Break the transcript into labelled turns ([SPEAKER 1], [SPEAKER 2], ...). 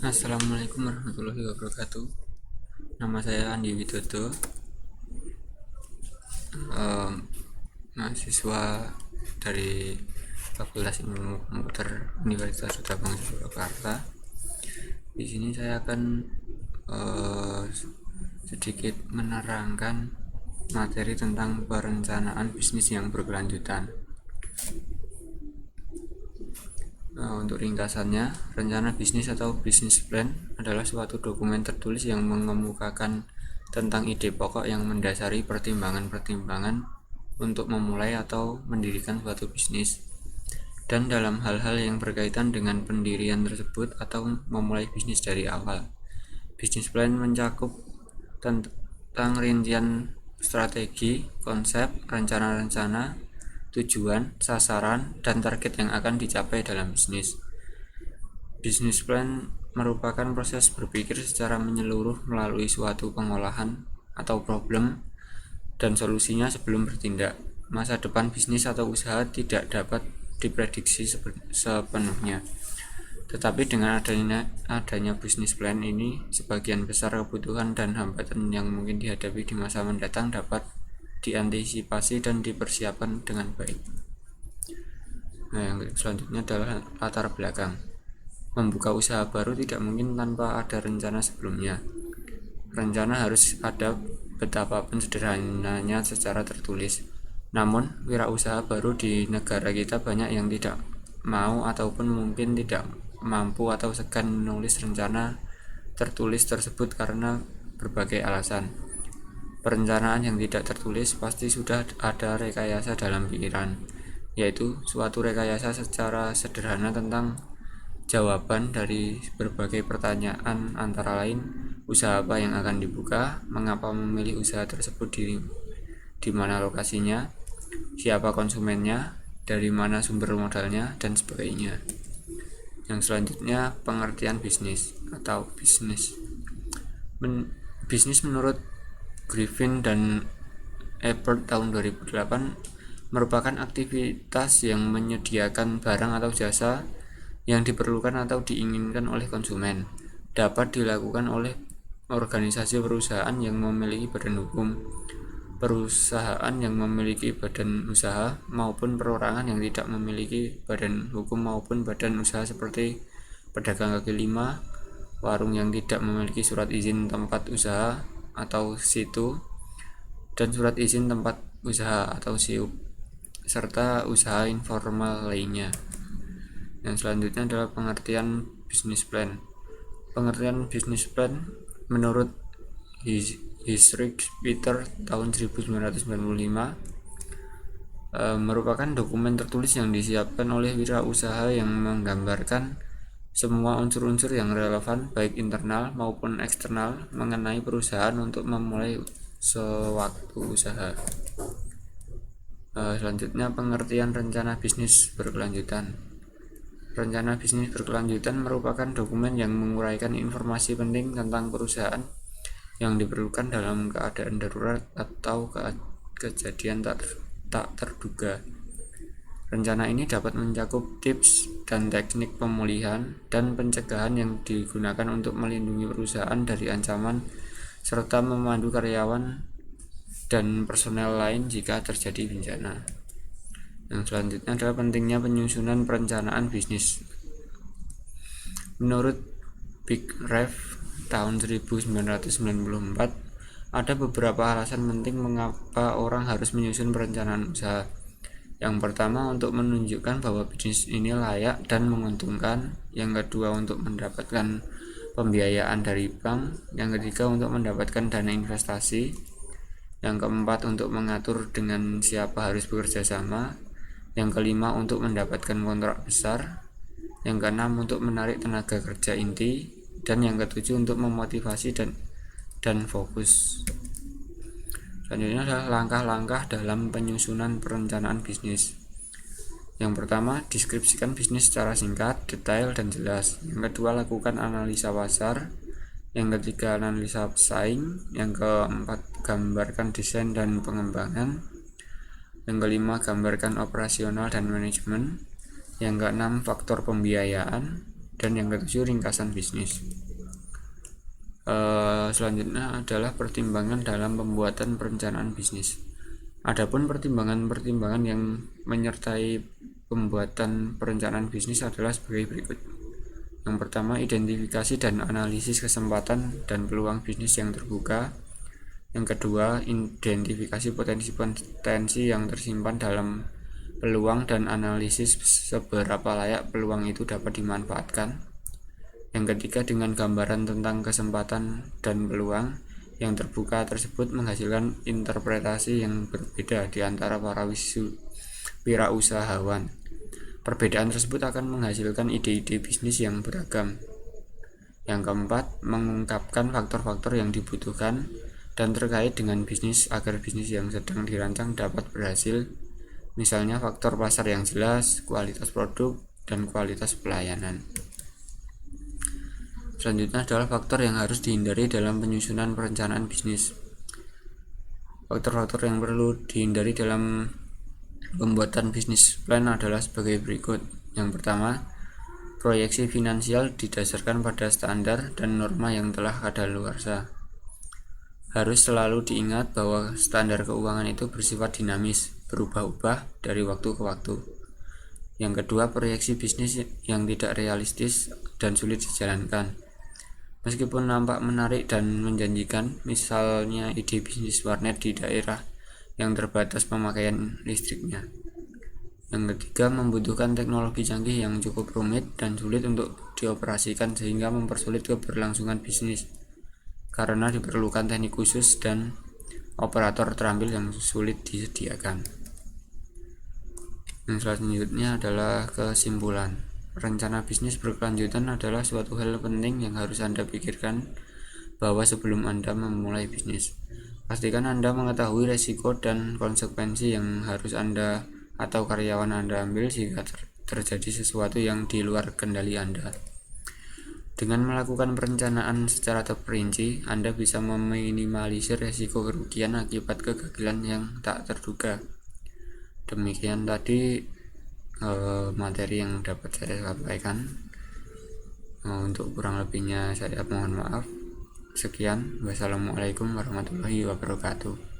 [SPEAKER 1] Assalamualaikum warahmatullahi wabarakatuh. Nama saya Andi Widodo, mahasiswa dari Fakultas Ilmu Komputer Universitas Udayana Yogyakarta. Di sini saya akan sedikit menerangkan materi tentang perencanaan bisnis yang berkelanjutan. Untuk ringkasannya, rencana bisnis atau business plan adalah suatu dokumen tertulis yang mengemukakan tentang ide pokok yang mendasari pertimbangan-pertimbangan untuk memulai atau mendirikan suatu bisnis. Dan dalam hal-hal yang berkaitan dengan pendirian tersebut atau memulai bisnis dari awal. Business plan mencakup tentang rincian strategi, konsep, rencana-rencana, tujuan, sasaran, dan target yang akan dicapai dalam bisnis. Business plan merupakan proses berpikir secara menyeluruh melalui suatu pengolahan atau problem dan solusinya sebelum bertindak. Masa depan bisnis atau usaha tidak dapat diprediksi sepenuhnya. Tetapi dengan adanya bisnis plan ini, sebagian besar kebutuhan dan hambatan yang mungkin dihadapi di masa mendatang dapat diantisipasi dan dipersiapkan dengan baik. Yang selanjutnya adalah latar belakang. Membuka usaha baru tidak mungkin tanpa ada rencana sebelumnya. Rencana harus ada betapapun sederhananya secara tertulis. Namun, wirausaha baru di negara kita banyak yang tidak mau ataupun mungkin tidak mampu atau segan menulis rencana tertulis tersebut karena berbagai alasan. Perencanaan yang tidak tertulis pasti sudah ada rekayasa dalam pikiran, yaitu suatu rekayasa secara sederhana tentang jawaban dari berbagai pertanyaan, antara lain usaha apa yang akan dibuka, mengapa memilih usaha tersebut, di mana lokasinya, siapa konsumennya, dari mana sumber modalnya, dan sebagainya. Yang selanjutnya, pengertian bisnis atau bisnis. Bisnis menurut Griffin dan Ebert tahun 2008 merupakan aktivitas yang menyediakan barang atau jasa yang diperlukan atau diinginkan oleh konsumen, dapat dilakukan oleh organisasi perusahaan yang memiliki badan hukum, perusahaan yang memiliki badan usaha, maupun perorangan yang tidak memiliki badan hukum maupun badan usaha seperti pedagang kaki lima, warung yang tidak memiliki surat izin tempat usaha atau situ, dan surat izin tempat usaha atau SIUP, serta usaha informal lainnya. Yang selanjutnya adalah pengertian business plan. Pengertian business plan menurut Historic Peter tahun 1995 merupakan dokumen tertulis yang disiapkan oleh wirausaha yang menggambarkan semua unsur-unsur yang relevan baik internal maupun eksternal mengenai perusahaan untuk memulai sewaktu usaha. Selanjutnya, pengertian rencana bisnis berkelanjutan. Rencana bisnis berkelanjutan merupakan dokumen yang menguraikan informasi penting tentang perusahaan yang diperlukan dalam keadaan darurat atau kejadian tak terduga. Rencana ini dapat mencakup tips dan teknik pemulihan dan pencegahan yang digunakan untuk melindungi perusahaan dari ancaman serta memandu karyawan dan personel lain jika terjadi bencana. Yang selanjutnya adalah pentingnya penyusunan perencanaan bisnis. Menurut Big Rev tahun 1994, ada beberapa alasan penting mengapa orang harus menyusun perencanaan usaha. Yang pertama, untuk menunjukkan bahwa bisnis ini layak dan menguntungkan. Yang kedua, untuk mendapatkan pembiayaan dari bank. Yang ketiga, untuk mendapatkan dana investasi. Yang keempat, untuk mengatur dengan siapa harus bekerja sama. Yang kelima, untuk mendapatkan kontrak besar. Yang keenam, untuk menarik tenaga kerja inti. Dan yang ketujuh, untuk memotivasi dan fokus. Selanjutnya adalah langkah-langkah dalam penyusunan perencanaan bisnis. Yang pertama, deskripsikan bisnis secara singkat, detail, dan jelas. Yang kedua, lakukan analisa pasar. Yang ketiga, analisa pesaing. Yang keempat, gambarkan desain dan pengembangan. Yang kelima, gambarkan operasional dan manajemen. Yang keenam, faktor pembiayaan. Dan yang ketujuh, ringkasan bisnis. Selanjutnya adalah pertimbangan dalam pembuatan perencanaan bisnis. Adapun pertimbangan-pertimbangan yang menyertai pembuatan perencanaan bisnis adalah sebagai berikut. Yang pertama, identifikasi dan analisis kesempatan dan peluang bisnis yang terbuka. Yang kedua, identifikasi potensi-potensi yang tersimpan dalam peluang dan analisis seberapa layak peluang itu dapat dimanfaatkan. Yang ketiga, dengan gambaran tentang kesempatan dan peluang yang terbuka tersebut menghasilkan interpretasi yang berbeda di antara para wirausahawan. Perbedaan tersebut akan menghasilkan ide-ide bisnis yang beragam. Yang keempat, mengungkapkan faktor-faktor yang dibutuhkan dan terkait dengan bisnis agar bisnis yang sedang dirancang dapat berhasil. Misalnya faktor pasar yang jelas, kualitas produk, dan kualitas pelayanan. Selanjutnya adalah faktor yang harus dihindari dalam penyusunan perencanaan bisnis. Faktor-faktor yang perlu dihindari dalam pembuatan bisnis plan adalah sebagai berikut. Yang pertama, proyeksi finansial didasarkan pada standar dan norma yang telah kadaluarsa. Harus selalu diingat bahwa standar keuangan itu bersifat dinamis, berubah-ubah dari waktu ke waktu. Yang kedua, proyeksi bisnis yang tidak realistis dan sulit dijalankan. Meskipun nampak menarik dan menjanjikan, misalnya ide bisnis warnet di daerah yang terbatas pemakaian listriknya. Yang ketiga, membutuhkan teknologi canggih yang cukup rumit dan sulit untuk dioperasikan sehingga mempersulit keberlangsungan bisnis, karena diperlukan teknik khusus dan operator terampil yang sulit disediakan. Yang selanjutnya adalah kesimpulan. Rencana bisnis berkelanjutan adalah suatu hal penting yang harus Anda pikirkan bahwa sebelum Anda memulai bisnis. Pastikan Anda mengetahui resiko dan konsekuensi yang harus Anda atau karyawan Anda ambil jika terjadi sesuatu yang di luar kendali Anda. Dengan melakukan perencanaan secara terperinci, Anda bisa meminimalisir resiko kerugian akibat kegagalan yang tak terduga. Demikian tadi materi yang dapat saya sampaikan. Untuk kurang lebihnya saya mohon maaf. Sekian, wassalamualaikum warahmatullahi wabarakatuh.